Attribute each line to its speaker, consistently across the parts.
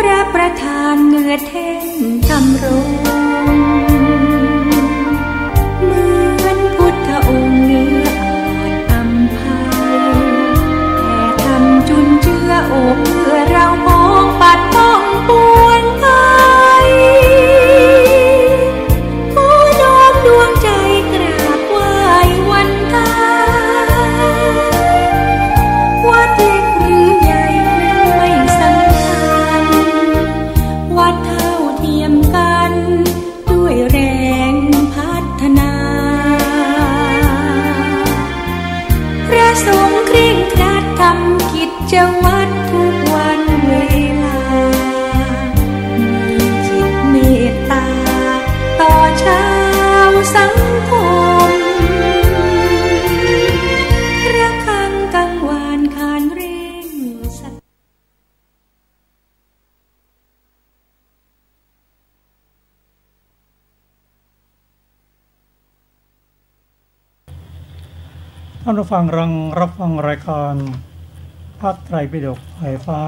Speaker 1: ระประทานเหงื่อแท่นทำรงเหมือนพุทธองค์เนื้ออาจอำไพแต่ทำจุนเจือโอบเพื่อเรามองปัดป้องปวงภัยผู้น้อมดวงใจกราบไหว้วันตาวัดเล็กหรือใหญ่ไม่สำคัญวัดเท่าเทียมกันด้วยแรงพัฒนาพระสงฆ์เคร่งครัดทำกิจวัตรทุกวันเวลามีจิตเมตตาต่อชาวสังคมระฆังกังวานขานเร่งสัก
Speaker 2: ท่านผู้ฟังรับฟังรายการพระไตรปิฎกไฟฟ้า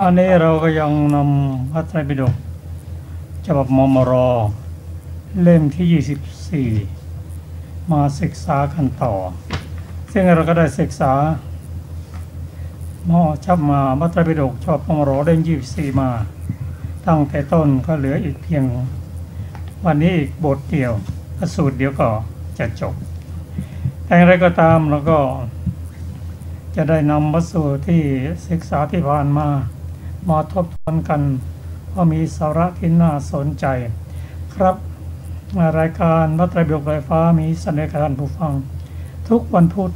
Speaker 2: อันนี้เราก็ยังนำพระไตรปิฎกฉบับมมร.เล่มที่24มาศึกษากันต่อซึ่งเราก็ได้ศึกษามาพระไตรปิฎกฉบับมมร.เล่ม24มาตั้งแต่ต้นก็เหลืออีกเพียงวันนี้อีกบทเดียวพระสูตรเดียวก็จะจบแต่อย่างไรก็ตามเราก็จะได้นำพระสูตรที่ศึกษาที่ผ่านมาทบทวนกันเพราะมีสาระที่น่าสนใจครับรายการพระไตรปิฎกไฟฟ้ามีเสนอการท่านผู้ฟังทุกวันพุธ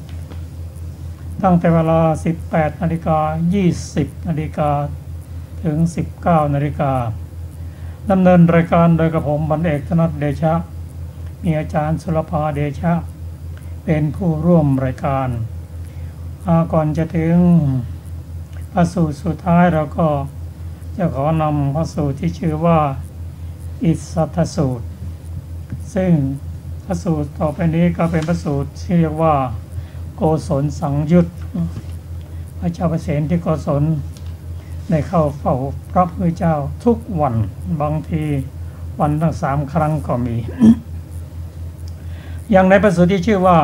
Speaker 2: ตั้งแต่เวลา 18:20 น.ถึง 19:00 น.ดำเนินรายการโดยกระผมบรรเอกธนัทเดชะมีอาจารย์สุรภาเดชะเป็นผู้ร่วมรายการก่อนจะถึงพระสูตรสุดท้ายเราก็จะขอนำพระสูตรที่ชื่อว่าอิสัทธสูตรซึ่งพระสูตรต่อไปนี้ก็เป็นพระสูตรที่เรียกว่าโกศลสังยุตพระเจ้าประเสนที่โกศลได้เข้าเฝ้าพระพุทธเจ้าทุกวันบางทีวันตั้ง3 ครั้งก็มี อย่างในพระสูตรที่ชื่อว่า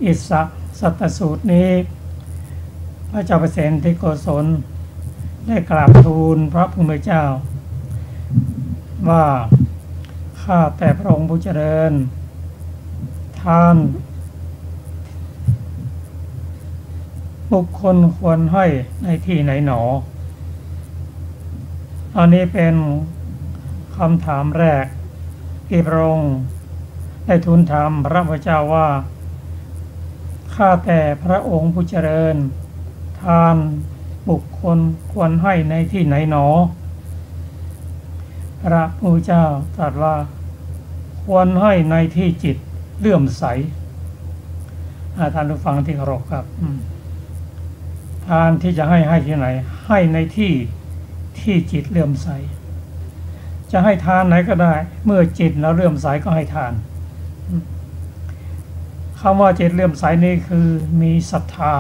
Speaker 2: อิสัทธสูตรนี้พระเจ้าประเสนที่โกศลได้กราบทูลพระพุทธเจ้าว่าข้าแต่พระองค์ผู้เจริญทานบุคคลควรให้ในที่ไหนหนออันนี้เป็นคำถามแรกที่พระองค์ได้ทูลถามพระพุทธเจ้าว่าข้าแต่พระองค์ผู้เจริญทานบุคคลควรให้ในที่ไหนหนอพระพุทธเจ้าตรัสว่าควรให้ในที่จิตเลื่อมใสท่านผู้ฟังที่เคารพครับทานที่จะให้ที่ไหนให้ในที่จิตเลื่อมใสจะให้ทานไหนก็ได้เมื่อจิตเราเลื่อมใสก็ให้ทานคำว่าจิตเลื่อมใสนี่คือมีศรัทธา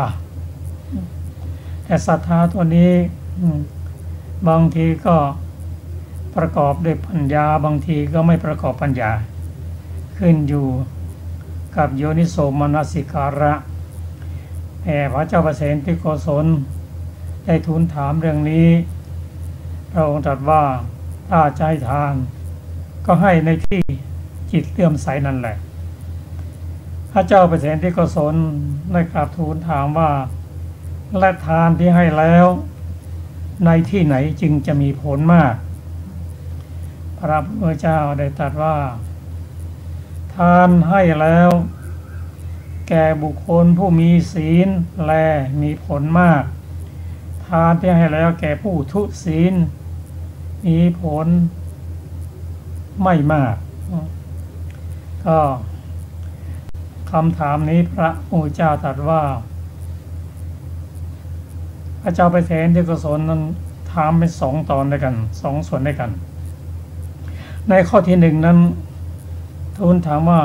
Speaker 2: แต่ศรัทธาตัวนี้บางทีก็ประกอบด้วยปัญญาบางทีก็ไม่ประกอบปัญญาขึ้นอยู่กับโยนิโสมนสิการะพระเจ้าประเสนที่โกศลได้ทูลถามเรื่องนี้พระองค์ตรัสว่าถ้าใจทานก็ให้ในที่จิตเลื่อมใสนั่นแหละพระเจ้าประเสนที่โกศลได้กราบทูลถามว่าและทานที่ให้แล้วในที่ไหนจึงจะมีผลมากพระพุทธเจ้าได้ตรัสว่าทานให้แล้วแก่บุคคลผู้มีศีลแลมีผลมากทานที่ให้แล้วแก่ผู้ทุศีลมีผลไม่มากก็คำถามนี้พระพุทธเจ้าตรัสว่าพระเจ้าประเสนที่โกศลนั้นถามเป็น2 ตอนด้วยกัน2 ส่วนด้วยกันในข้อที่ 1นั้นทูลถามว่า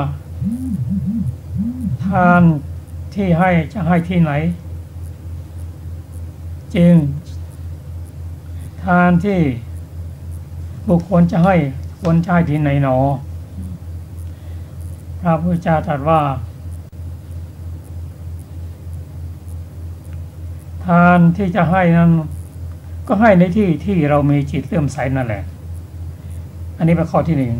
Speaker 2: ทานที่ให้จะให้ที่ไหนจึง ทานที่บุคคลจะให้ควรใช้ที่ไหนหนอพระพุทธเจ้าตรัสว่าทานที่จะให้นั้นก็ให้ในที่ที่เรามีจิตเลื่อมใสนั่นแหละอันนี้เป็นข้อที่หนึ่ง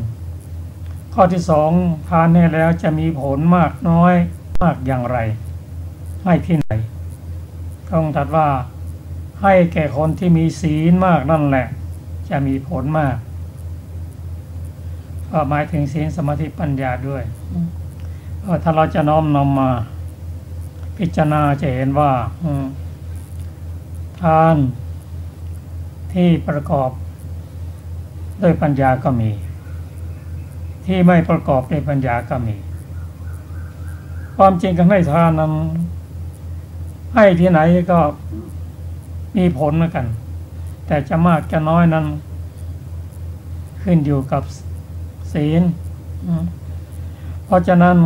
Speaker 2: ข้อที่สองทานให้แล้วจะมีผลมากน้อยมากอย่างไรให้ที่ไหนพระองค์ตรัสว่าให้แก่คนที่มีศีลมากนั่นแหละจะมีผลมากก็หมายถึงศีลสมาธิปัญญาด้วยถ้าเราจะน้อมนำมาพิจารณาจะเห็นว่าทานที่ประกอบด้วยปัญญาก็มีที่ไม่ประกอบด้วยปัญญาก็มีความจริงการให้ทานนั้นให้ที่ไหนก็มีผลเหมือนกันแต่จะมากจะน้อยนั้นขึ้นอยู่กับศีลเพราะฉะนั้น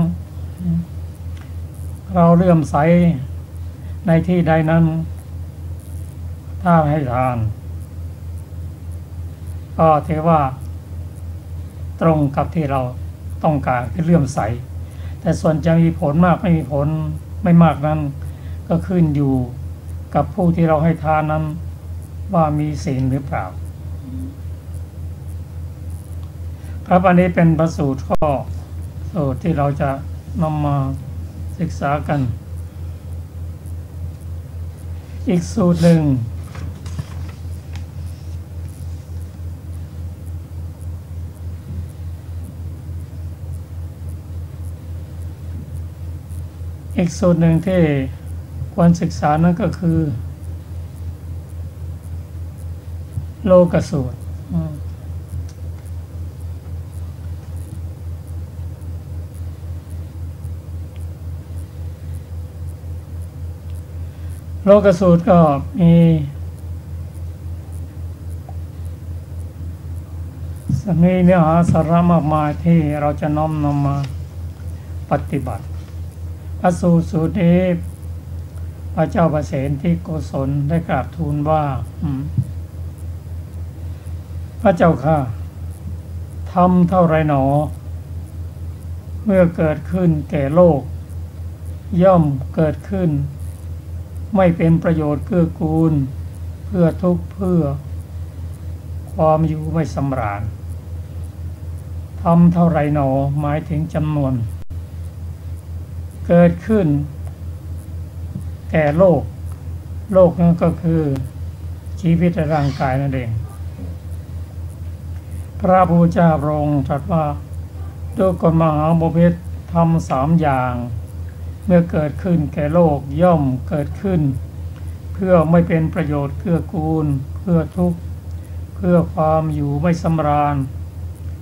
Speaker 2: เราเลื่อมใสในที่ใดนั้นถ้าให้ทานก็ถือว่าตรงกับที่เราต้องการคือเลื่อมใสแต่ส่วนจะมีผลมากไม่มีผลไม่มากนั้นก็ขึ้นอยู่กับผู้ที่เราให้ทานนั้นว่ามีศีลหรือเปล่าครับอันนี้เป็นพระสูตรข้อสูตรที่เราจะนำมาศึกษากันอีกสูตรหนึ่งที่ควรศึกษานั่นก็คือโลกสูตรโลกสูตรก็มีเนื้อหาสาระมากมายที่เราจะน้อมนำมาปฏิบัติพระสูตรนี้พระเจ้าประเสนที่โกศลได้กราบทูลว่าพระเจ้าค่ะทำเท่าไรหนอเมื่อเกิดขึ้นแก่โลกย่อมเกิดขึ้นไม่เป็นประโยชน์เกื้อกูลเพื่อทุกข์เพื่อความอยู่ไม่สำราญทำเท่าไรหนอหมายถึงจำนวนเกิดขึ้นแก่โลกนั้นก็คือชีวิตและร่างกายนั่นเองพระพุทธเจ้าพระองค์ตรัสว่าด้วยกฎมหาบพิตรทำ3อย่างเมื่อเกิดขึ้นแก่โลกย่อมเกิดขึ้นเพื่อไม่เป็นประโยชน์เกื้อกูลเพื่อทุกข์เพื่อความอยู่ไม่สำราญ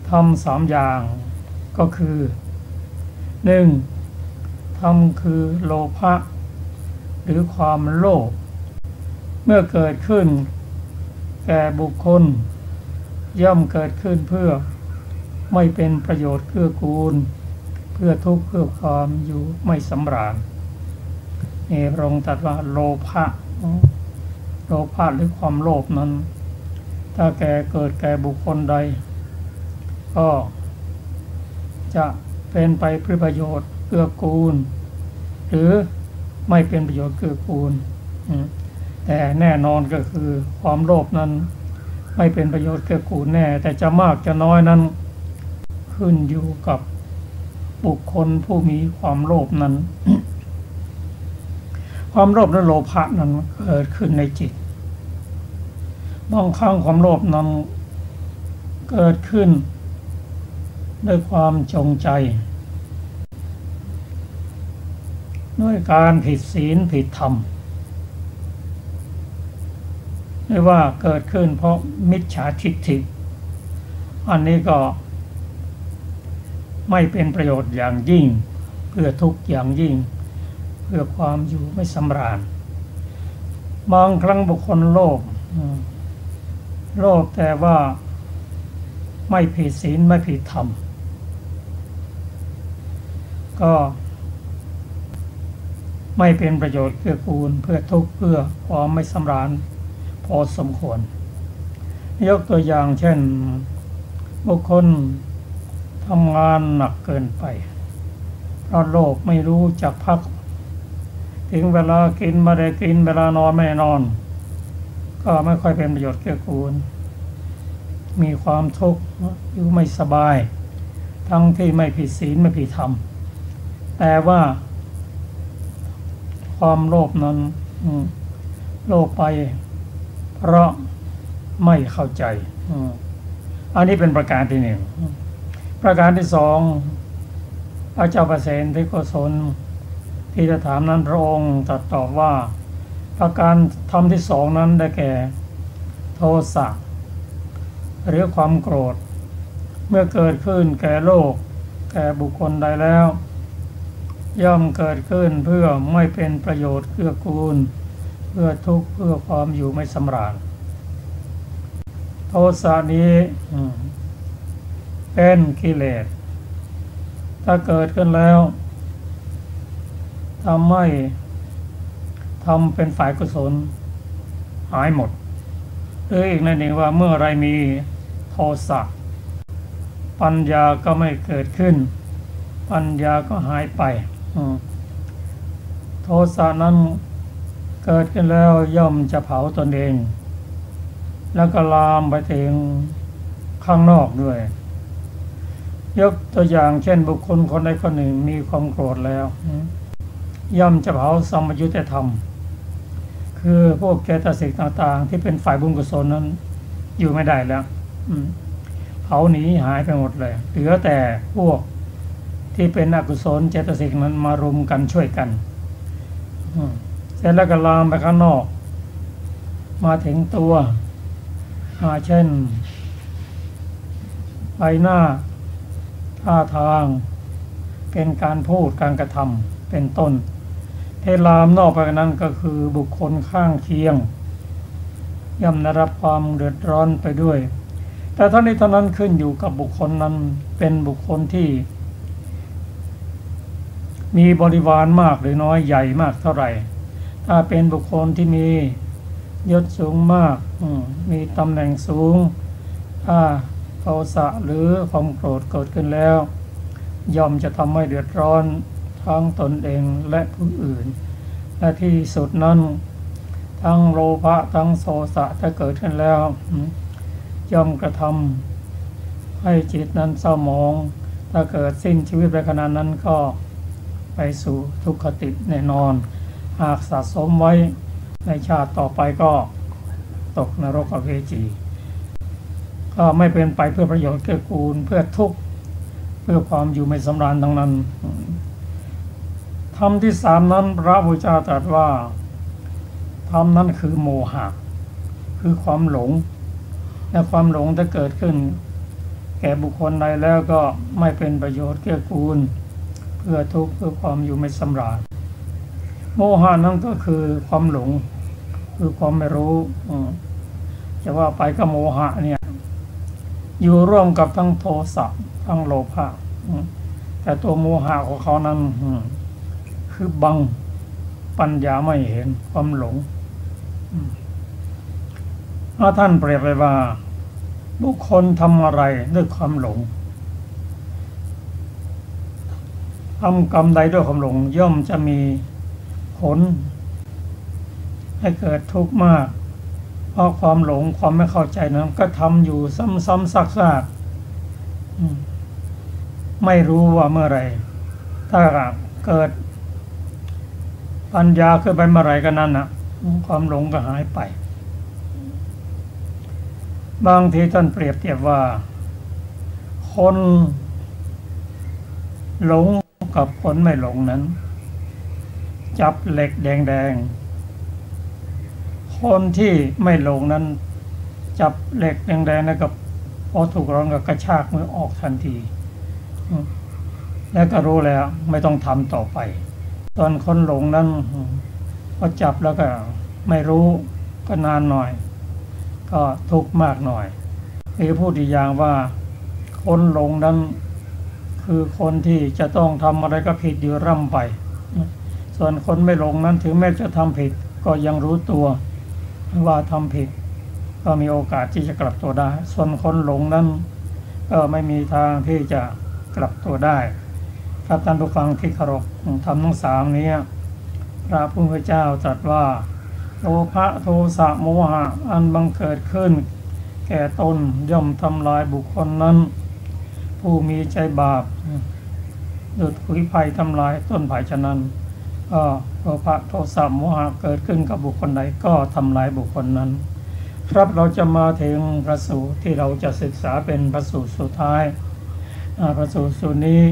Speaker 2: ทำ3อย่างก็คือ 1. ธรรมคือโลภะหรือความโลภเมื่อเกิดขึ้นแก่บุคคลย่อมเกิดขึ้นเพื่อไม่เป็นประโยชน์เกื้อกูลเพื่อทุกข์เพื่อความอยู่ไม่สำราญนี่พระองค์ตรัสว่าโลภะหรือความโลภนั้นถ้าเกิดแก่บุคคลใดก็จะเป็นไปเพื่อประโยชน์เกื้อกูลหรือไม่เป็นประโยชน์เกื้อกูลแต่แน่นอนก็คือความโลภนั้นไม่เป็นประโยชน์เกื้อกูลแน่แต่จะมากจะน้อยนั้นขึ้นอยู่กับบุคคลผู้มีความโลภนั้น ความโลภและโลภะนั้นเกิดขึ้นในจิตบางครั้งความโลภนั้นเกิดขึ้นด้วยความจงใจด้วยการผิดศีลผิดธรรมหรือว่าเกิดขึ้นเพราะมิจฉาทิฏฐิอันนี้ก็ไม่เป็นประโยชน์อย่างยิ่งเพื่อทุกข์อย่างยิ่งเพื่อความอยู่ไม่สำราญบางครั้งบุคคลโลภแต่ว่าไม่ผิดศีลไม่ผิดธรรมก็ไม่เป็นประโยชน์เกื้อกูลเพื่อทุกข์เพื่อความไม่สำราญพอสมควร ยกตัวอย่างเช่นบุคคลทำงานหนักเกินไปเพราะโลกไม่รู้จักพักถึงเวลากินไม่ได้กินเวลานอนไม่นอนก็ไม่ค่อยเป็นประโยชน์เกื้อกูลมีความทุกข์อยู่ไม่สบายทั้งที่ไม่ผิดศีลไม่ผิดธรรมแต่ว่าความโลภนั้นโลภไปเพราะไม่เข้าใจอันนี้เป็นประการที่หนึ่งประการที่สองพระเจ้าประเสนที่โกศลที่จะถามนั้นพระองค์ตรัสตอบว่าประการธรรมที่สองนั้นได้แก่โทสะหรือความโกรธเมื่อเกิดขึ้นแก่โลกแก่บุคคลใดแล้วย่อมเกิดขึ้นเพื่อไม่เป็นประโยชน์เกื้อกูลเพื่อทุกข์เพื่อความอยู่ไม่สำราญโทสะนี้เป็นกิเลสถ้าเกิดขึ้นแล้วทำให้ทำเป็นฝ่ายกุศลหายหมดหรืออีกในหนึ่งว่าเมื่อไรมีโทสะปัญญาก็ไม่เกิดขึ้นปัญญาก็หายไปโทสะนั้นเกิดขึ้นแล้วย่อมจะเผาตนเองแล้วก็ลามไปถึงข้างนอกด้วยยกตัวอย่างเช่นบุคคลคนใดคนหนึ่งมีความโกรธแล้วย่อมจะเผาสัมปยุตธรรมคือพวกเจตสิกต่างๆที่เป็นฝ่ายบุญกุศลนั้นอยู่ไม่ได้แล้วเผาหนีหายไปหมดเลยเหลือแต่พวกที่เป็นอกุศลเจตสิกนั้นมารุมกันช่วยกันเสร็จแล้วก็ลามไปข้างนอกมาถึงตัวเช่นใบหน้าท่าทางเป็นการพูดการกระทำเป็นต้นเทลามนอกไปนั้นก็คือบุคคลข้างเคียงย่อมได้รับความเดือดร้อนไปด้วยแต่ทั้งนี้ทั้งนั้นขึ้นอยู่กับบุคคลนั้นเป็นบุคคลที่มีบริวารมากหรือน้อยใหญ่มากเท่าไหร่ถ้าเป็นบุคคลที่มียศสูงมากมีตำแหน่งสูงถ้าโทสะหรือความโกรธเกิดขึ้นแล้วย่อมจะทำให้เดือดร้อนทั้งตนเองและผู้อื่นและที่สุดนั้นทั้งโลภะทั้งโทสะถ้าเกิดขึ้นแล้วย่อมกระทำให้จิตนั้นเศร้าหมองถ้าเกิดสิ้นชีวิตไปขณะนั้นก็ไปสู่ทุกขติแน่นอนหากสะสมไว้ในชาติต่อไปก็ตกนรกอเวจีก็ไม่เป็นไปเพื่อประโยชน์เกื้อกูลเพื่อทุกข์เพื่อความอยู่ไม่สำราญทั้งนั้นธรรมที่สามนั้นพระพุทธเจ้าตรัสว่าธรรมนั้นคือโมหะคือความหลงและความหลงถ้าเกิดขึ้นแก่บุคคลใดแล้วก็ไม่เป็นประโยชน์เกื้อกูลเพื่อทุกข์เพื่อความอยู่ไม่สำราญโมหะนั้นก็คือความหลงคือความไม่รู้จะว่าไปก็โมหะเนี่ยอยู่ร่วมกับทั้งโทสะทั้งโลภะแต่ตัวโมหะของเขานั้นคือบังปัญญาไม่เห็นความหลงถ้าท่านเปรียบไปว่าบุคคลทำอะไรด้วยความหลงทำกรรมใดด้วยความหลงย่อมจะมีผลให้เกิดทุกข์มากเพราะความหลงความไม่เข้าใจนั้นก็ทำอยู่ซ้ำๆซากๆไม่รู้ว่าเมื่อไรถ้าเกิดปัญญาขึ้นไปเมื่อไรก็นั้นนะความหลงก็หายไปบางทีท่านเปรียบเทียบว่าคนหลงกับคนไม่หลงนั้นจับเหล็กแดงๆคนที่ไม่หลงนั้นจับเหล็กแดงๆแล้วก็พอถูกร้อนก็กระชากมือออกทันทีแล้วก็รู้แล้วไม่ต้องทำต่อไปตอนคนหลงนั้นพอจับแล้วก็ไม่รู้ก็นานหน่อยก็ทุกข์มากหน่อยหรือพูดอีกอย่างว่าคนหลงนั้นคือคนที่จะต้องทำอะไรก็ผิดอยู่ร่ำไปส่วนคนไม่หลงนั้นถึงแม้จะทำผิดก็ยังรู้ตัวว่าทำผิด ก็มีโอกาสที่จะกลับตัวได้ส่วนคนหลงนั้นก็ไม่มีทางที่จะกลับตัวได้ครับท่านผู้ฟังที่เคารพธรรมทั้ง3นี้พระพุทธเจ้าตรัสว่าโลภะโทสะโมหะอันบังเกิดขึ้นแก่ตนย่อมทำลายบุคคลนั้นผู้มีใจบาปดุจขุยไผ่ทำลายต้นไผ่ฉะนั้นโลภะโทสะโมหะเกิดขึ้นกับบุคคลใดก็ทำลายบุคคลนั้นครับเราจะมาถึงพระสูตรที่เราจะศึกษาเป็นพระสูตรสุดท้ายพระสูตรนี้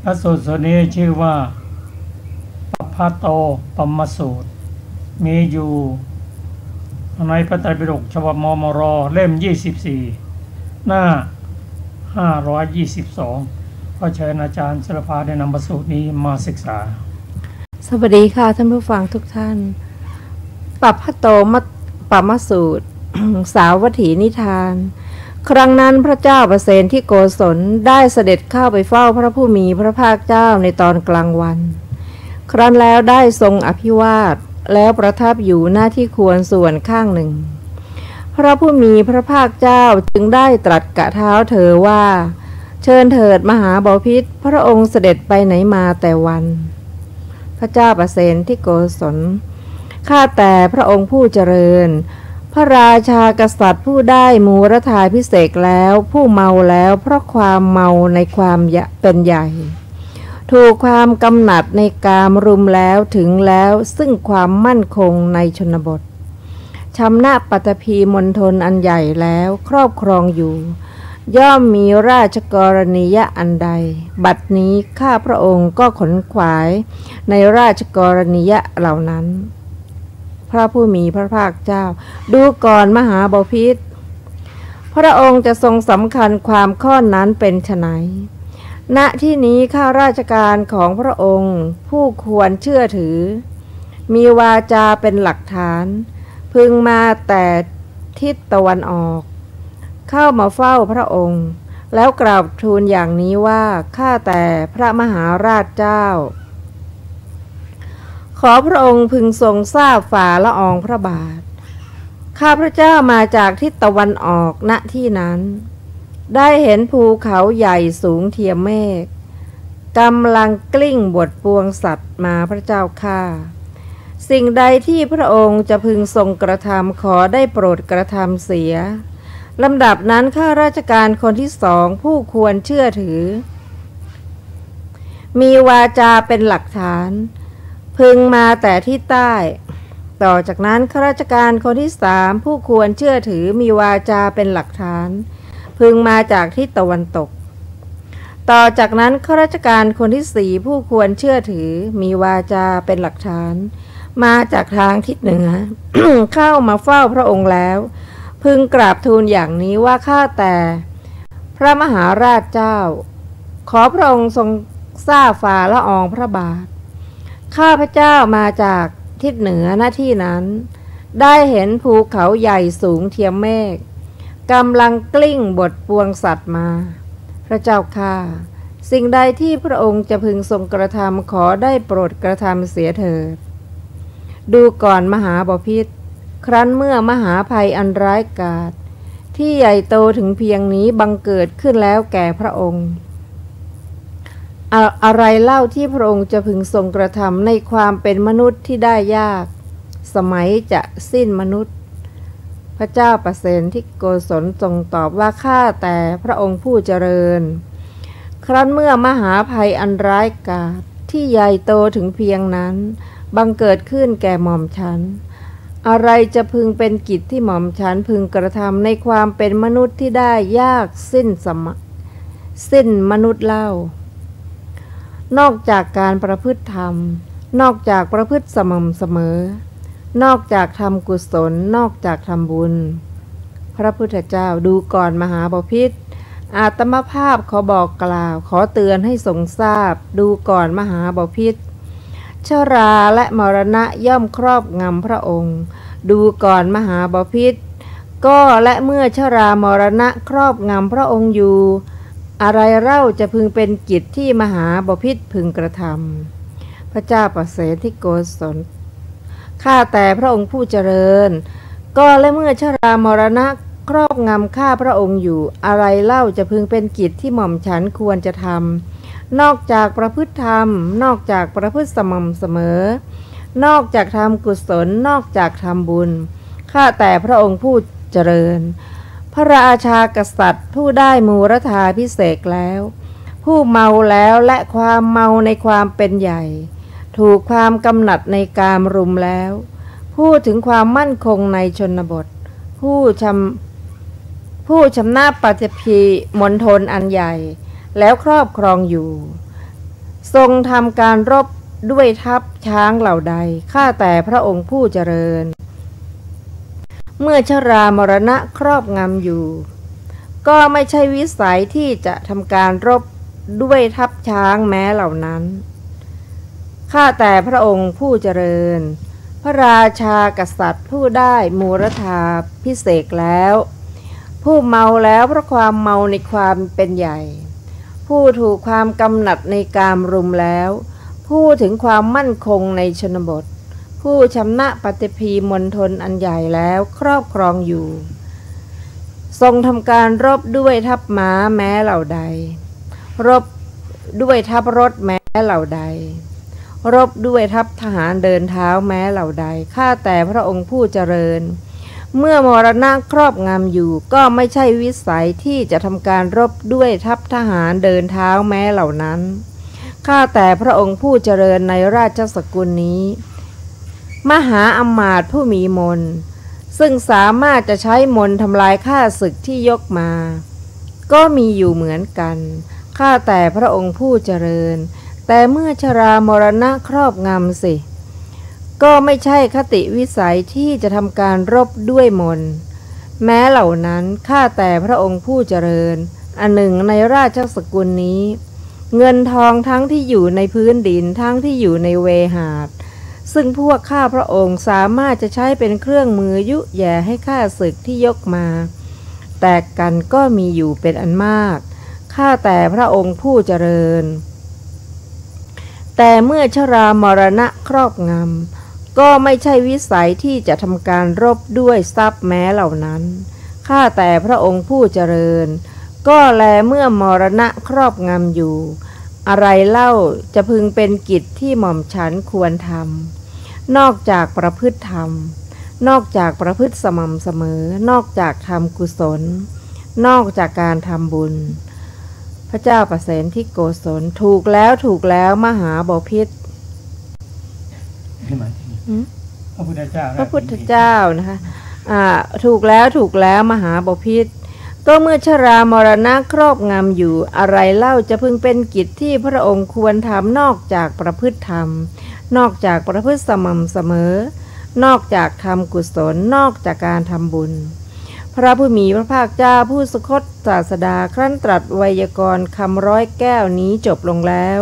Speaker 2: พระสูตรนี้ชื่อว่าปัพพโตปัมมสูตรมีอยู่ในพระไตรปิฎกฉบับมมร.เล่ม24หน้า522ก็เชิญอาจารย์ศิลปาได้นำพระสูตรนี้มาศึกษา
Speaker 3: สวัสดีค่ะท่านผู้ฟังทุกท่านปัพพโตปัมมสูตร สาวัตถีนิทานครั้งนั้นพระเจ้าประเสนที่โกศลได้เสด็จเข้าไปเฝ้าพระผู้มีพระภาคเจ้าในตอนกลางวันครั้นแล้วได้ทรงอภิวาทแล้วประทับอยู่หน้าที่ควรส่วนข้างหนึ่งพระผู้มีพระภาคเจ้าจึงได้ตรัสกะเท้าเธอว่าเชิญเถิดมหาบพิตรพระองค์เสด็จไปไหนมาแต่วันพระเจ้าประเสนที่โกศลข้าแต่พระองค์ผู้เจริญพระราชากษัตริย์ผู้ได้มูรธาภิเษกแล้วผู้เมาแล้วเพราะความเมาในความเป็นใหญ่ถูกความกำหนัดในกามรุมแล้วถึงแล้วซึ่งความมั่นคงในชนบทชำนะปัตภีมณฑลอันใหญ่แล้วครอบครองอยู่ย่อมมีราชกรณียะอันใดบัดนี้ข้าพระองค์ก็ขนขวายในราชกรณียะเหล่านั้นพระผู้มีพระภาคเจ้าดูก่อนมหาบพิตรพระองค์จะทรงสำคัญความข้อนั้นเป็นไฉนณที่นี้ข้าราชการของพระองค์ผู้ควรเชื่อถือมีวาจาเป็นหลักฐานพึงมาแต่ทิศตะวันออกเข้ามาเฝ้าพระองค์แล้วกราบทูลอย่างนี้ว่าข้าแต่พระมหาราชเจ้าขอพระองค์พึงทรงทราบฝ่าละอองพระบาทข้าพระเจ้ามาจากทิศตะวันออกณที่นั้นได้เห็นภูเขาใหญ่สูงเทียมเมฆกำลังกลิ้งบดปวงสัตว์มาพระเจ้าข้าสิ่งใดที่พระองค์จะพึงทรงกระทำขอได้โปรดกระทำเสียลำดับนั้นข้าราชการคนที่2ผู้ควรเชื่อถือมีวาจาเป็นหลักฐานพึงมาแต่ที่ใต้ต่อจากนั้นข้าราชการคนที่3ผู้ควรเชื่อถือมีวาจาเป็นหลักฐานพึงมาจากทิศตะวันตกต่อจากนั้นข้าราชการคนที่4ผู้ควรเชื่อถือมีวาจาเป็นหลักฐานมาจากทางทิศเหนือ เข้ามาเฝ้าพระองค์แล้วพึงกราบทูลอย่างนี้ว่าข้าแต่พระมหาราชเจ้าขอพระองค์ทรงทราบฝ่าละอองพระบาทข้าพเจ้ามาจากทิศเหนือหน้าที่นั้นได้เห็นภูเขาใหญ่สูงเทียมเมฆกำลังกลิ้งบดปวงสัตว์มาพระเจ้าข้าสิ่งใดที่พระองค์จะพึงทรงกระทำขอได้โปรดกระทำเสียเถิดดูก่อนมหาบพิตรครั้นเมื่อมหาภัยอันร้ายกาจที่ใหญ่โตถึงเพียงนี้บังเกิดขึ้นแล้วแก่พระองค์อะไรเล่าที่พระองค์จะพึงทรงกระทำในความเป็นมนุษย์ที่ได้ยากสมัยจะสิ้นมนุษย์พระเจ้าประเสนที่โกศลทรงตอบว่าข้าแต่พระองค์ผู้เจริญครั้นเมื่อมหาภัยอันร้ายกาจที่ใหญ่โตถึงเพียงนั้นบังเกิดขึ้นแก่หม่อมฉันอะไรจะพึงเป็นกิจที่หม่อมฉันพึงกระทำในความเป็นมนุษย์ที่ได้ยากสิ้นมนุษย์เล่านอกจากการประพฤติธรรมนอกจากประพฤติสม่ำเสมอนอกจากทำกุศลนอกจากทำบุญพระพุทธเจ้าดูก่อนมหาบพิตรอาตมภาพขอบอกกล่าวขอเตือนให้ทรงทราบดูก่อนมหาบพิตรชราและมรณะย่อมครอบงำพระองค์ดูก่อนมหาบพิตร ก็และเมื่อชรามรณะครอบงำพระองค์อยู่อะไรเล่าจะพึงเป็นกิจที่มหาบพิตรพึงกระทำพระเจ้าประเสริฐที่โกศลข้าแต่พระองค์ผู้เจริญก็และเมื่อชรามรณะครอบงำข้าพระองค์อยู่อะไรเล่าจะพึงเป็นกิจที่หม่อมฉันควรจะทำนอกจากประพฤติธรรมนอกจากประพฤติสม่ำเสมอนอกจากทำกุศลนอกจากทำบุญข้าแต่พระองค์ผู้เจริญพระราชากษัตริย์ผู้ได้มูรธาภิเษกแล้วผู้เมาแล้วและความเมาในความเป็นใหญ่ถูกความกำหนัดในกามรุมแล้วพูดถึงความมั่นคงในชนบทผู้ชำนาญปฏิพีมณฑลอันใหญ่แล้วครอบครองอยู่ทรงทำการรบด้วยทัพช้างเหล่าใดข้าแต่พระองค์ผู้เจริญเมื่อชรามรณะครอบงำอยู่ก็ไม่ใช่วิสัยที่จะทำการรบด้วยทัพช้างแม้เหล่านั้นข้าแต่พระองค์ผู้เจริญพระราชากษัตริย์ผู้ได้มูรธาภิเษกแล้วผู้เมาแล้วเพราะความเมาในความเป็นใหญ่ผู้ถูกความกำหนัดในกามรุมแล้วผู้ถึงความมั่นคงในชนบทผู้ชำนะปฏิพีมณฑลอันใหญ่แล้วครอบครองอยู่ทรงทำการรบด้วยทัพม้าแม้เหล่าใดรบด้วยทัพรถแม้เหล่าใดรบด้วยทัพทหารเดินเท้าแม้เหล่าใดข้าแต่พระองค์ผู้เจริญเมื่อมรณะครอบงำอยู่ก็ไม่ใช่วิสัยที่จะทำการรบด้วยทัพทหารเดินเท้าแม้เหล่านั้นข้าแต่พระองค์ผู้เจริญในราชสกุลนี้มหาอมาตย์ผู้มีมนต์ซึ่งสามารถจะใช้มนต์ทำลายข้าศึกที่ยกมาก็มีอยู่เหมือนกันข้าแต่พระองค์ผู้เจริญแต่เมื่อชรามรณะครอบงำสิก็ไม่ใช่คติวิสัยที่จะทำการรบด้วยมนต์แม้เหล่านั้นข้าแต่พระองค์ผู้เจริญอันหนึ่งในราชสกุลนี้เงินทองทั้งที่อยู่ในพื้นดินทั้งที่อยู่ในเวหาดซึ่งพวกข้าพระองค์สามารถจะใช้เป็นเครื่องมือยุแย่ให้ข้าศึกที่ยกมาแตกกันก็มีอยู่เป็นอันมากข้าแต่พระองค์ผู้เจริญแต่เมื่อชรามรณะครอบงำก็ไม่ใช่วิสัยที่จะทำการรบด้วยทรัพย์แม้เหล่านั้นข้าแต่พระองค์ผู้เจริญก็แลเมื่อมรณะครอบงำอยู่อะไรเล่าจะพึงเป็นกิจที่หม่อมฉันควรทำนอกจากประพฤติธรรมนอกจากประพฤติสม่ำเสมอนอกจากทำกุศลนอกจากการทำบุญพระเจ้าประเสนที่โกศลถูกแล้วมหาบพิตร
Speaker 2: พระพุทธเ
Speaker 3: จ้านะคะถูกแล้วมหาบพิตรก็เมื่อชรามรณะครอบงำอยู่อะไรเล่าจะพึงเป็นกิจที่พระองค์ควรทำนอกจากประพฤติธรรมนอกจากประพฤติสม่ำเสมอนอกจากทำกุศลนอกจากการทำบุญพระผู้มีพระภาคเจ้าผู้สคตศาสดาครั้นตรัสไวยากรณ์คำร้อยแก้วนี้จบลงแล้ว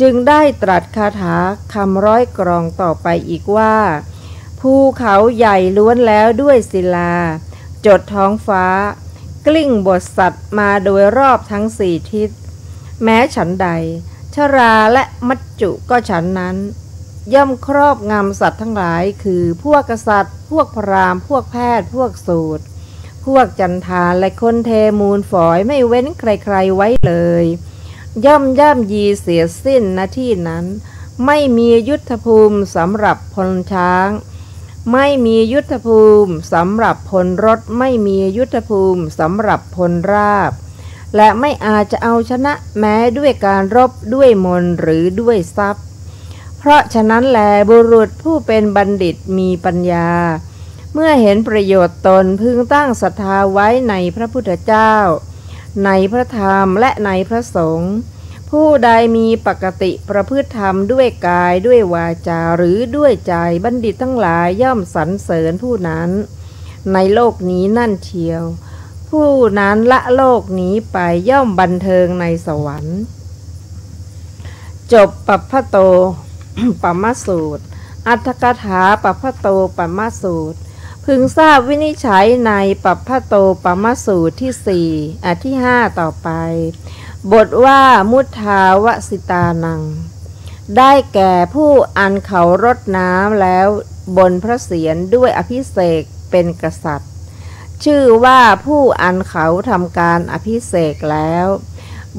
Speaker 3: จึงได้ตรัสคาถาคำร้อยกรองต่อไปอีกว่าภูเขาใหญ่ล้วนแล้วด้วยศิลาจดท้องฟ้ากลิ้งบทสัตว์มาโดยรอบทั้งสี่ทิศแม้ฉันใดชราและมัจจุก็ฉันนั้นย่อมครอบงำสัตว์ทั้งหลายคือพวกกษัตริย์พวกพราหมณ์พวกแพทย์พวกสูตรพวกจันทานและคนเทมูลฝอยไม่เว้นใครๆไว้เลยย่อมย่ำยีเสียสิ้นณที่นั้นไม่มียุทธภูมิสำหรับพลช้างไม่มียุทธภูมิสำหรับพลรถไม่มียุทธภูมิสำหรับพลราบและไม่อาจจะเอาชนะแม้ด้วยการรบด้วยมนต์หรือด้วยทรัพย์เพราะฉะนั้นแลบุรุษผู้เป็นบัณฑิตมีปัญญาเมื่อเห็นประโยชน์ตนพึงตั้งศรัทธาไว้ในพระพุทธเจ้าในพระธรรมและในพระสงฆ์ผู้ใดมีปกติประพฤติธรรมด้วยกายด้วยวาจาหรือด้วยใจบัณฑิตทั้งหลายย่อมสรรเสริญผู้นั้นในโลกนี้นั่นเชียวผู้นั้นละโลกนี้ไปย่อมบันเทิงในสวรรค์จบปัพพโต ปัมมสูตรอัตถกถาปัพพโตปัมมสูตร พึงทราบวินิจฉัยในปัพพโตปมสูตรที่4ที่5ต่อไปบทว่ามุทาวสิตานังได้แก่ผู้อันเขารดน้ำแล้วบนพระเศียรด้วยอภิเษกเป็นกษัตริย์ชื่อว่าผู้อันเขาทำการอภิเษกแล้ว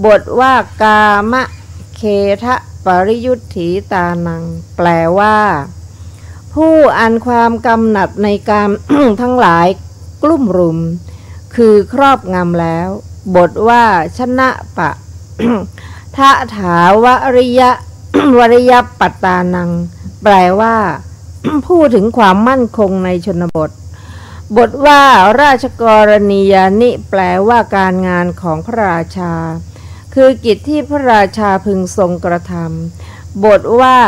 Speaker 3: บทว่ากามะเคทะปริยุทธีตานังแปลว่าผู้อันความกำหนัดในกาม ทั้งหลายกลุ่มรุมคือครอบงำแล้วบทว่าชนะปะ ทะถาวริยะ วริยปัตตานังแปลว่า พูดถึงความมั่นคงในชนบทบทว่าราชกรณียานิแปลว่าการงานของพระราชาคือกิจที่พระราชาพึงทรงกระทำบทว่า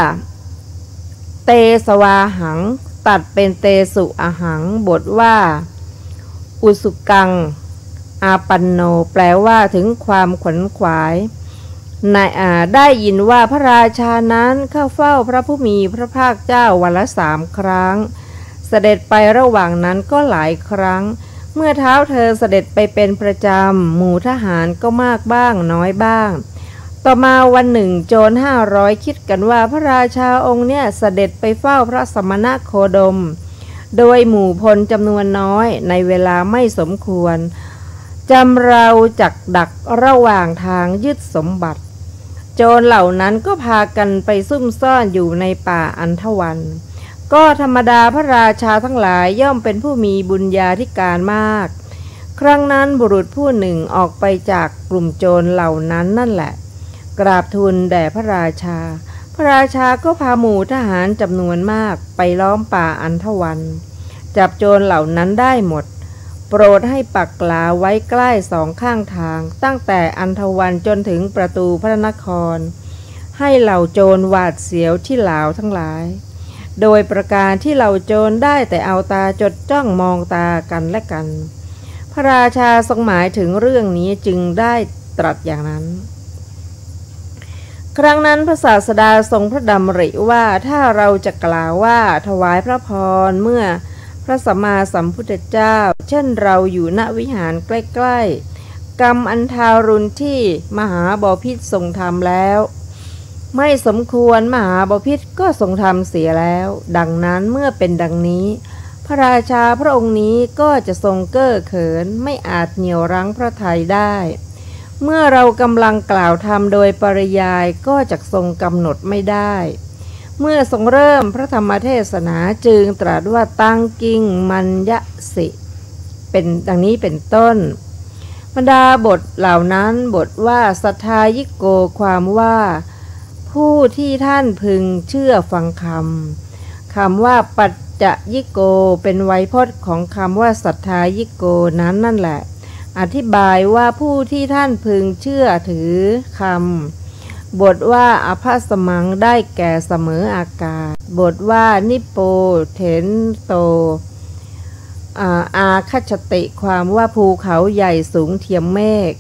Speaker 3: เตสวาหังตัดเป็นเตสุอหังบทว่าอุสุกังอาปันโนแปลว่าถึงความขวนขวายนายได้ยินว่าพระราชานั้นเข้าเฝ้าพระผู้มีพระภาคเจ้าวันละ3 ครั้งเสด็จไประหว่างนั้นก็หลายครั้งเมื่อเท้าเธอเสด็จไปเป็นประจำหมู่ทหารก็มากบ้างน้อยบ้างต่อมาวันหนึ่งโจร500คิดกันว่าพระราชาองค์เนี่ยเสด็จไปเฝ้าพระสมณโคดมโดยหมู่พลจำนวนน้อยในเวลาไม่สมควรจำเราจักดักระหว่างทางยึดสมบัติโจรเหล่านั้นก็พากันไปซุ่มซ่อนอยู่ในป่าอันธวันก็ธรรมดาพระราชาทั้งหลายย่อมเป็นผู้มีบุญญาธิการมากครั้งนั้นบุรุษผู้หนึ่งออกไปจากกลุ่มโจรเหล่านั้นนั่นแหละกราบทูลแด่พระราชาพระราชาก็พาหมู่ทหารจำนวนมากไปล้อมป่าอันธวันจับโจรเหล่านั้นได้หมดโปรดให้ปักหลาไว้ใกล้2 ข้างทางตั้งแต่อันธวันจนถึงประตูพระนครให้เหล่าโจรหวาดเสียวที่หลาวทั้งหลายโดยประการที่เหล่าโจรได้แต่เอาตาจดจ้องมองตากันและกันพระราชาทรงหมายถึงเรื่องนี้จึงได้ตรัสอย่างนั้นครั้งนั้นพระศาสดาทรงพระดำริว่าถ้าเราจะกล่าวว่าถวายพระพรเมื่อพระสัมมาสัมพุทธเจ้าเช่นเราอยู่ณวิหารใกล้ๆกรรมอันทารุณที่มหาบพิตรทรงทำแล้วไม่สมควรมหาบพิตรก็ทรงทำเสียแล้วดังนั้นเมื่อเป็นดังนี้พระราชาพระองค์นี้ก็จะทรงเก้อเขินไม่อาจเหนี่ยวรั้งพระทัยได้เมื่อเรากำลังกล่าวธรรมโดยปริยายก็จะทรงกำหนดไม่ได้เมื่อทรงเริ่มพระธรรมเทศนาจึงตรัสว่าตังกิงมัญญสิเป็นดังนี้เป็นต้นบรรดาบทเหล่านั้นบทว่าสัทธายิโกความว่าผู้ที่ท่านพึงเชื่อฟังคำว่าปัจจยิโกเป็นไวยพจน์ของคำว่าสัทธายิโกนั้นนั่นแหละอธิบายว่าผู้ที่ท่านพึงเชื่อถือคำบทว่าอภัสมังได้แก่เสมออากาศบทว่านิโปเถนโตอาคัจติความว่าภูเขาใหญ่สูงเทียมเมฆ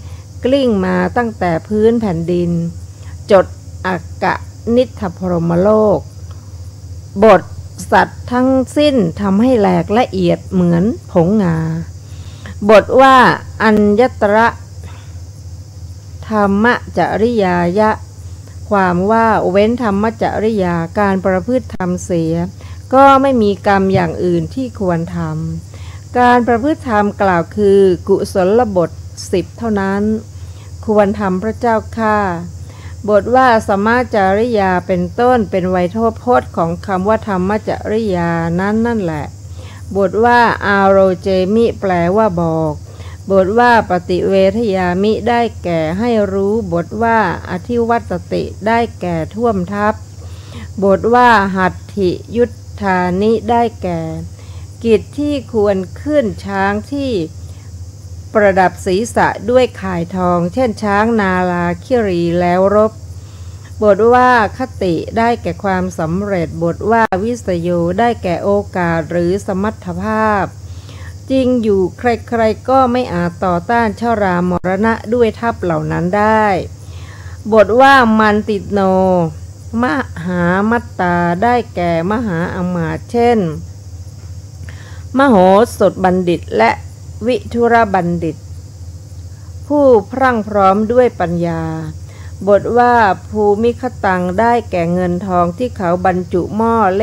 Speaker 3: กลิ้งมาตั้งแต่พื้นแผ่นดินจดอากะนิทพรหมโลกบทสัตว์ทั้งสิ้นทำให้แหลกละเอียดเหมือนผงงาบทว่าอัญญตระธรรมจริยายะความว่าเว้นธรรมจริยาการประพฤติธรรมเสียก็ไม่มีกรรมอย่างอื่นที่ควรทำการประพฤติธรรมกล่าวคือกุศลบท10เท่านั้นควรทำพระเจ้าข้าบทว่าสมมาจริยาเป็นต้นเป็นไวยพจน์ของคำว่าธรรมจริยานั้นนั่นแหละบทว่าอาโรเจมิแปลว่าบอกบทว่าปฏิเวทยามิได้แก่ให้รู้บทว่าอธิวัตติได้แก่ท่วมทับบทว่าหัตถิยุทธานิได้แก่กิจที่ควรขึ้นช้างที่ประดับศีรษะด้วยข่ายทองเช่นช้างนาลาคิรีแล้วรบบทว่าคติได้แก่ความสำเร็จบทว่าวิสโยได้แก่โอกาสหรือสมรรถภาพจริงอยู่ใครๆก็ไม่อาจต่อต้านชรามรณะด้วยทัพเหล่านั้นได้บทว่ามันติโนมหามัตตาได้แก่มหาอมาตย์เช่น มโหสถบัณฑิตและวิทุรบัณฑิตผู้พรั่งพร้อมด้วยปัญญาบทว่าภูมิคตังได้แก่เงินทองที่เขาบรรจุหม้อเห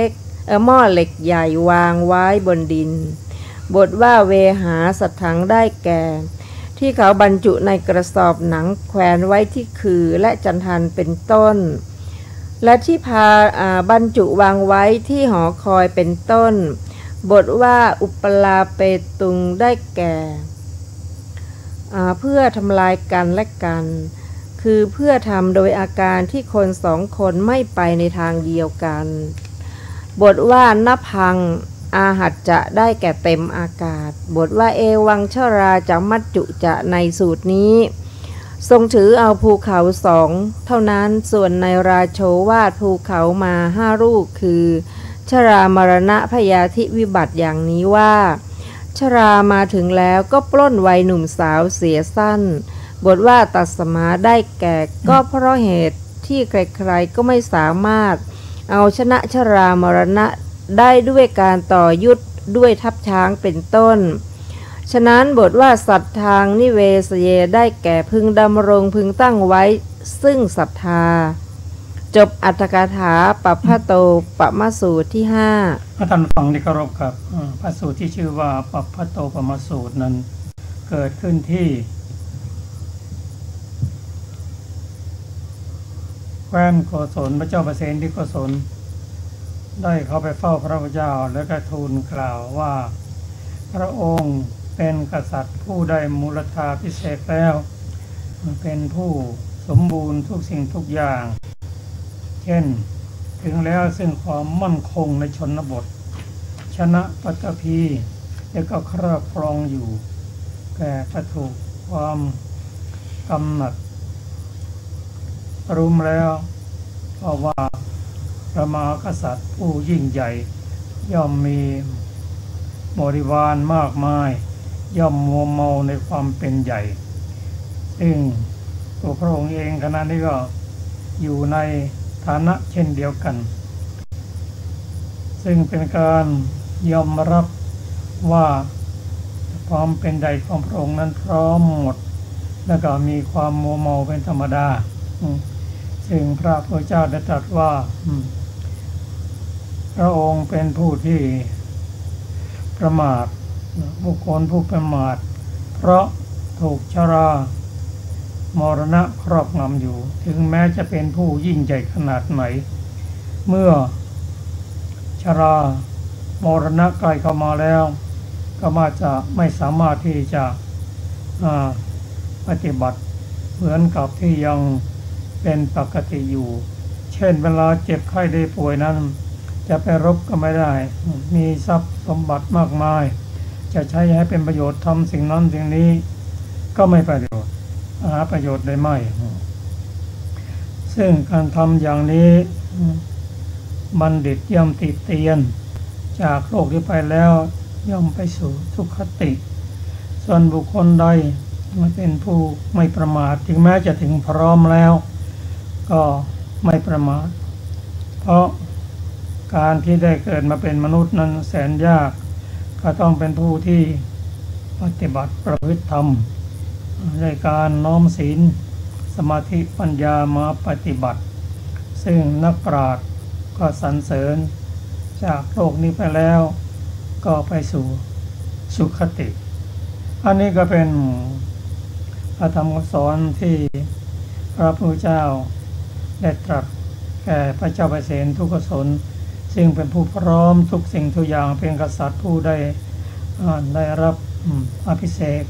Speaker 3: ล็กใหญ่วางไว้บนดินบทว่าเวหาสัตถังได้แก่ที่เขาบรรจุในกระสอบหนังแขวนไว้ที่คือและจันทันเป็นต้นและที่พาบรรจุวางไว้ที่หอคอยเป็นต้นบทว่าอุปลาเปตุงได้แก่เพื่อทำลายกันและกันคือเพื่อทำโดยอาการที่คนสองคนไม่ไปในทางเดียวกันบทว่านพังอาหัจจะได้แก่เต็มอากาศบทว่าเอวังชราจะมัจจุจะในสูตรนี้ทรงถือเอาภูเขาสองเท่านั้นส่วนในราโชวาทภูเขามา5 ลูกคือชรามรณะพยาธิวิบัติอย่างนี้ว่าชรามาถึงแล้วก็ปล้นวัยหนุ่มสาวเสียสั้นบทว่าตัสมาได้แก่ก็เพราะเหตุที่ใครๆก็ไม่สามารถเอาชนะชรามรณะได้ด้วยการต่อยุทธด้วยทัพช้างเป็นต้นฉะนั้นบทว่าสัตทางนิเวสเยได้แก่พึงดำรงพึงตั้งไว้ซึ่งศรัทธาจบอัตถกถาปัพพโตปมสูตรที่5
Speaker 2: ท่านฟังที่เคารพครับพระสูตรที่ชื่อว่าปัพพโตปมสูตรนั้นเกิดขึ้นที่แคว้นโกศลพระเจ้าประเสนที่โกศลได้เข้าไปเฝ้าพระพุทธเจ้าและก็ทูลกล่าวว่าพระองค์เป็นกษัตริย์ผู้ได้มูลธาพิเศษแล้วเป็นผู้สมบูรณ์ทุกสิ่งทุกอย่างเช่นถึงแล้วซึ่งความมั่นคงในชนบทชนะปัตตภีและก็ครอบครองอยู่แก่ประถูกความกำหนัดรุมแล้วเพราะว่าพระมหากษัตริย์ผู้ยิ่งใหญ่ย่อมมีบริวารมากมายย่อมมัวเมาในความเป็นใหญ่ซึ่งตัวพระองค์เองขณะนี้ก็อยู่ในฐานะเช่นเดียวกันซึ่งเป็นการยอมรับว่าความเป็นใหญ่ของพระองค์นั้นพร้อมหมดแล้วก็มีความมัวเมาเป็นธรรมดาซึ่งพระพุทธเจ้าได้ตรัสว่าพระองค์เป็นผู้ที่ประมาทบุคคลผู้ประมาทเพราะถูกชรามรณะครอบงำอยู่ถึงแม้จะเป็นผู้ยิ่งใหญ่ขนาดไหนเมื่อชรามรณะใกล้เข้ามาแล้วก็มาจะไม่สามารถที่จะปฏิบัติเหมือนกับที่ยังเป็นปกติอยู่เช่นเวลาเจ็บไข้ได้ป่วยนั้นจะไปรบก็ไม่ได้มีทรัพย์สมบัติมากมายจะใช้ให้เป็นประโยชน์ทำสิ่งนั้นสิ่งนี้ก็ไม่ประโยชน์หาประโยชน์ได้ไม่ซึ่งการทำอย่างนี้บัณฑิตย่อมติเตียนจากโลกที่ไปแล้วย่อมไปสู่สุคติส่วนบุคคลใดเป็นผู้ไม่ประมาทถึงแม้จะถึงพร้อมแล้วก็ไม่ประมาทเพราะการที่ได้เกิดมาเป็นมนุษย์นั้นแสนยากก็ต้องเป็นผู้ที่ปฏิบัติประพฤติธรรมในการน้อมศีลสมาธิปัญญามาปฏิบัติซึ่งนักปราชญ์ก็สรรเสริญจากโลกนี้ไปแล้วก็ไปสู่สุคติอันนี้ก็เป็นพระธรรมคำสอนที่พระพุทธเจ้าได้ตรัสแก่พระเจ้าประเสนทุกศลซึ่งเป็นผู้พร้อมทุกสิ่งทุกอย่างเป็นกษัตริย์ผู้ได้รับอภิเษก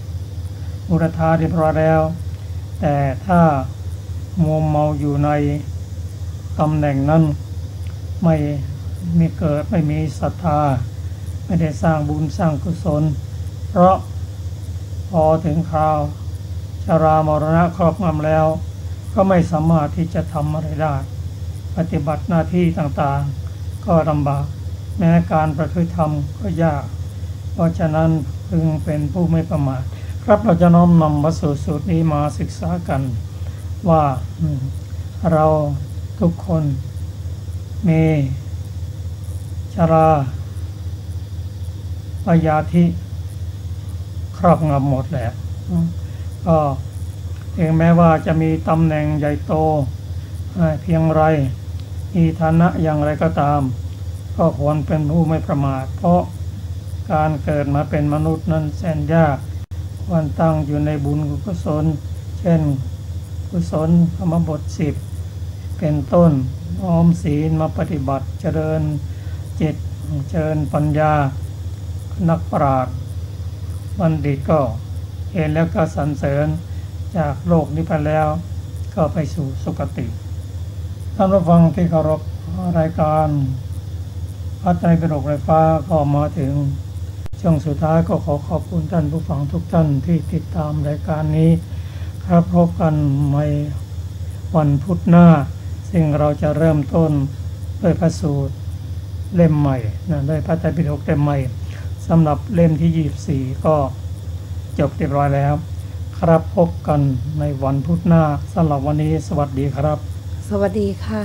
Speaker 2: อุรธาเรียบร้อยแล้วแต่ถ้ามัวเมาอยู่ในตำแหน่งนั้นไม่มีเกิดไม่มีศรัทธาไม่ได้สร้างบุญสร้างกุศลเพราะพอถึงคราวชรามรณะครอบงำแล้วก็ไม่สามารถที่จะทำอะไรได้ปฏิบัติหน้าที่ต่างๆก็ลำบากแม้การประพฤติธรรมก็ยากเพราะฉะนั้นพึงเป็นผู้ไม่ประมาทครับเราจะน้อมนำพระสูตรนี้มาศึกษากันว่าเราทุกคนมีชรา พยาธิครอบงำหมดแหละก็ถึงแม้ว่าจะมีตำแหน่งใหญ่โตเพียงไรมีฐานะอย่างไรก็ตามก็ควรเป็นผู้ไม่ประมาทเพราะการเกิดมาเป็นมนุษย์นั้นแสนยากควรตั้งอยู่ในบุญกุศลเช่นกุศลธรรมบท10เป็นต้นน้อมศีลมาปฏิบัติเจริญจิตเจริญปัญญานักปราชญ์บัณฑิตก็เห็นแล้วก็สรรเสริญจากโลกนี้ไปแล้วก็ไปสู่สุคติท่านผู้ฟังที่เคารพรายการพระไตรปิฎกไฟฟ้าก็มาถึงช่วงสุดท้ายก็ขอขอบคุณท่านผู้ฟังทุกท่านที่ติดตามรายการนี้ครับพบกันในวันพุธหน้าซึ่งเราจะเริ่มต้นด้วยพระสูตรเล่มใหม่ด้วยพระไตรปิฎกเล่มใหม่สำหรับเล่มที่24ก็จบเรียบร้อยแล้วครับพบกันในวันพุธหน้าสำหรับวันนี้สวัสดีครับ
Speaker 3: สวัสดีค่ะ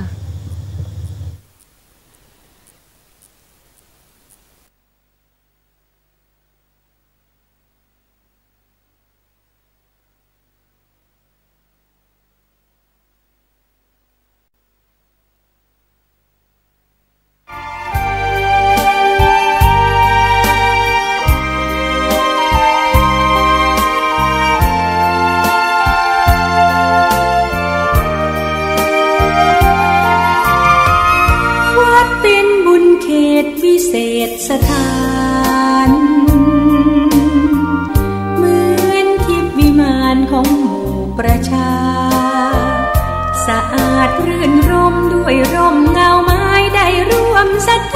Speaker 1: สถานเหมือนทิพย์วิมานของหมู่ประชาสะอาดรื่นรมด้วยร่มเงาไม้ได้ร่วมศรัทธา